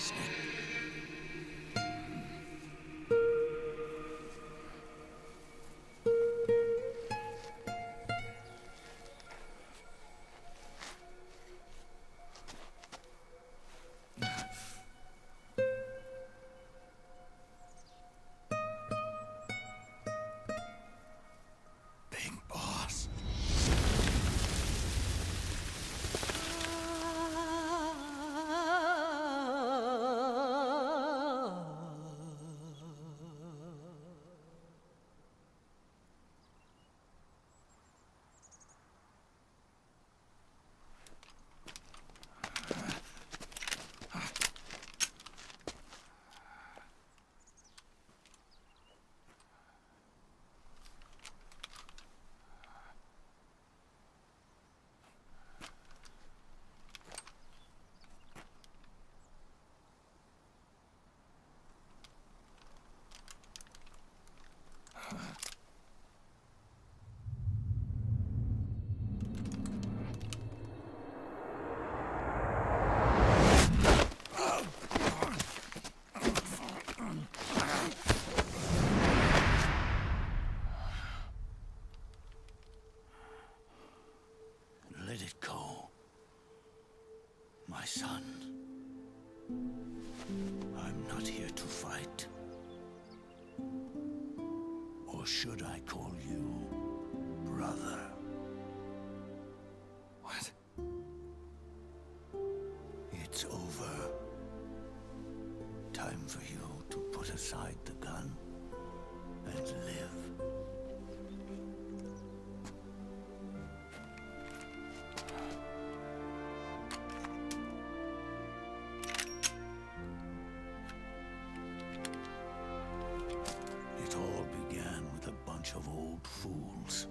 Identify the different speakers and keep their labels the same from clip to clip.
Speaker 1: listening. Big boss. Let it go, my son. I'm not here to fight. Or should I call you brother? What? It's over. Time for you to put aside the gun and live. It all began with a bunch of old fools.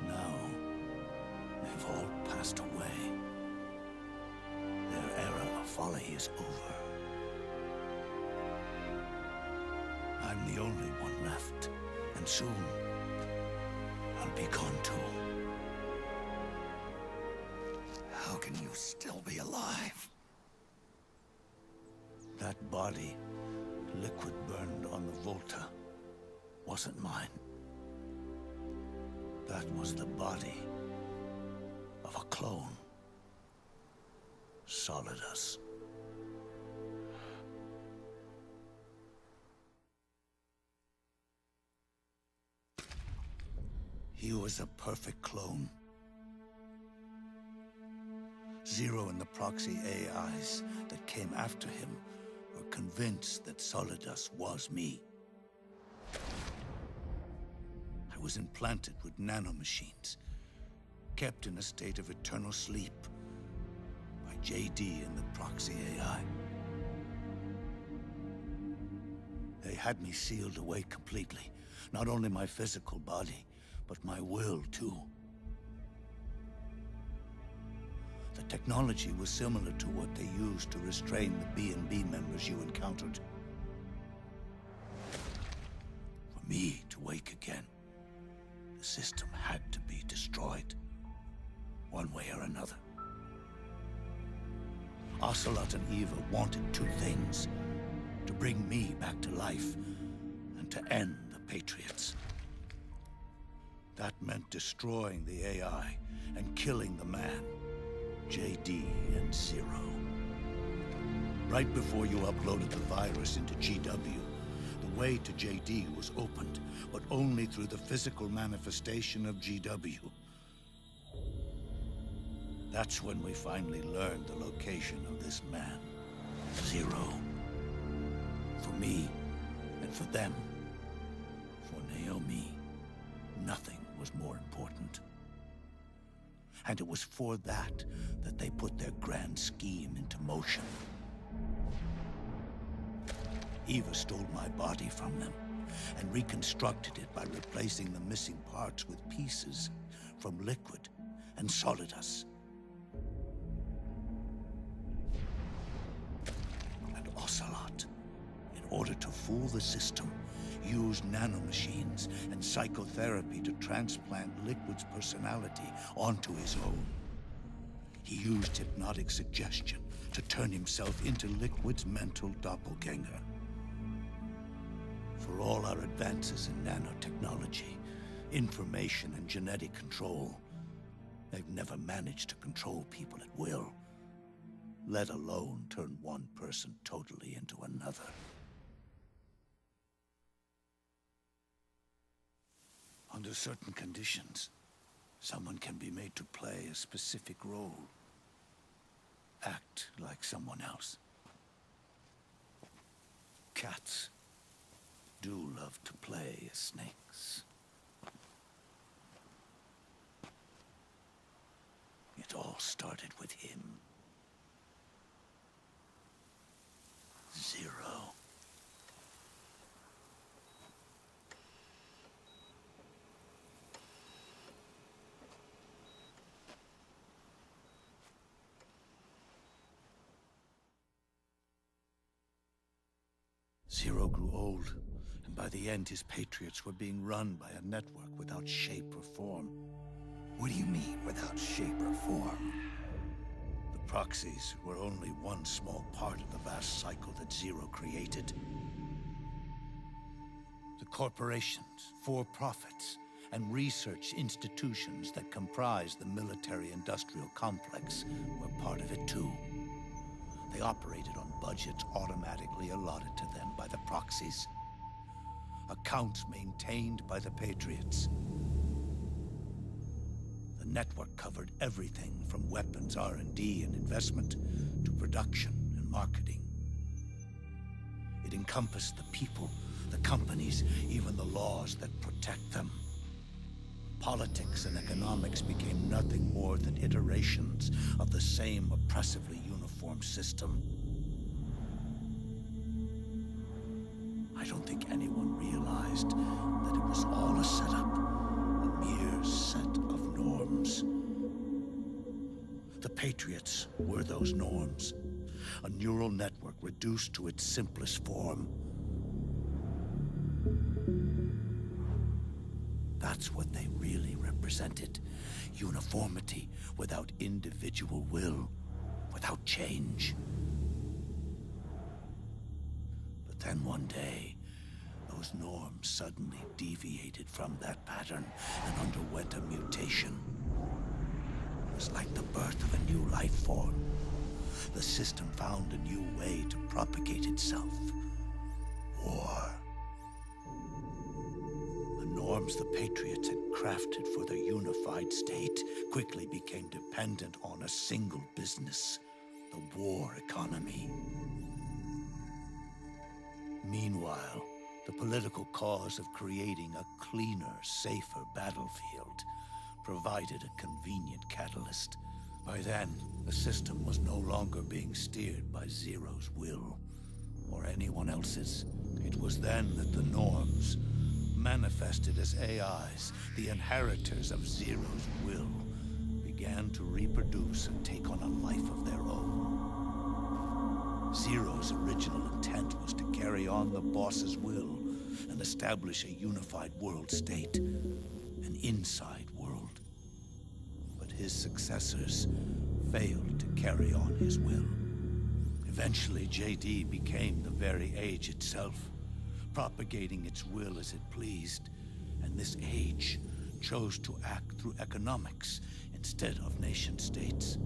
Speaker 1: Now, they've all passed away. Their era of folly is over. I'm the only one left, and soon I'll be gone too. How can you still be alive? That body, liquid burned on the Volta, wasn't mine. That was the body of a clone. Solidus. He was a perfect clone. Zero and the proxy AIs that came after him were convinced that Solidus was me. I was implanted with nanomachines, kept in a state of eternal sleep by JD and the proxy AI. They had me sealed away completely, not only my physical body, but my will too. The technology was similar to what they used to restrain the B&B members you encountered. For me to wake again, the system had to be destroyed, one way or another. Ocelot and Eva wanted two things: to bring me back to life and to end the Patriots. That meant destroying the AI and killing the man, JD and Zero. Right before you uploaded the virus into GW, the way to JD was opened, but only through the physical manifestation of GW. That's when we finally learned the location of this man, Zero. For me, and for them, for Naomi, nothing was more important. And it was for that they put their grand scheme into motion. Eva stole my body from them and reconstructed it by replacing the missing parts with pieces from Liquid and Solidus. And Ocelot, in order to fool the system, used nanomachines and psychotherapy to transplant Liquid's personality onto his own. He used hypnotic suggestion to turn himself into Liquid's mental doppelganger. For all our advances in nanotechnology, information and genetic control, they've never managed to control people at will, let alone turn one person totally into another. Under certain conditions, someone can be made to play a specific role. Act like someone else. Cats do love to play as snakes. It all started with him. Zero. Zero grew old, and by the end his Patriots were being run by a network without shape or form.
Speaker 2: What do you mean, without shape or form?
Speaker 1: The proxies were only one small part of the vast cycle that Zero created. The corporations, for-profits, and research institutions that comprise the military-industrial complex were part of it too. They operated on budgets automatically allotted to them by the proxies. Accounts maintained by the Patriots. The network covered everything from weapons R&D and investment to production and marketing. It encompassed the people, the companies, even the laws that protect them. Politics and economics became nothing more than iterations of the same oppressively uniform system. I don't think anyone realized that it was all a setup, a mere set of norms. The Patriots were those norms, a neural network reduced to its simplest form. That's what they really represented. Uniformity without individual will, without change. But then one day, those norms suddenly deviated from that pattern and underwent a mutation. It was like the birth of a new life form. The system found a new way to propagate itself. War. Norms the Patriots had crafted for their unified state quickly became dependent on a single business, the war economy. Meanwhile, the political cause of creating a cleaner, safer battlefield provided a convenient catalyst. By then, the system was no longer being steered by Zero's will, or anyone else's. It was then that the norms, manifested as AIs, the inheritors of Zero's will, began to reproduce and take on a life of their own. Zero's original intent was to carry on the boss's will and establish a unified world state, an inside world. But his successors failed to carry on his will. Eventually, JD became the very age itself, propagating its will as it pleased, and this age chose to act through economics instead of nation-states.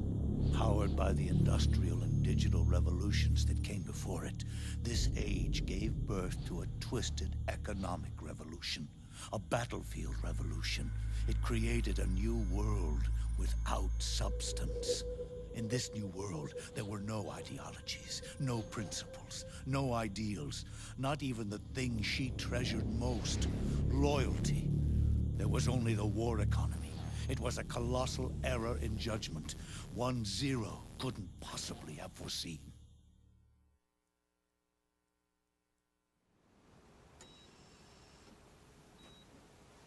Speaker 1: Powered by the industrial and digital revolutions that came before it, this age gave birth to a twisted economic revolution, a battlefield revolution. It created a new world without substance. In this new world, there were no ideologies, no principles, no ideals, not even the thing she treasured most, loyalty. There was only the war economy. It was a colossal error in judgment, one Zero couldn't possibly have foreseen.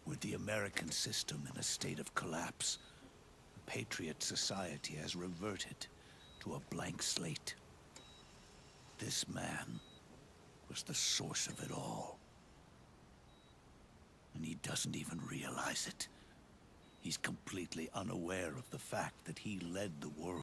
Speaker 1: With the American system in a state of collapse, Patriot society has reverted to a blank slate. This man was the source of it all. And he doesn't even realize it. He's completely unaware of the fact that he led the world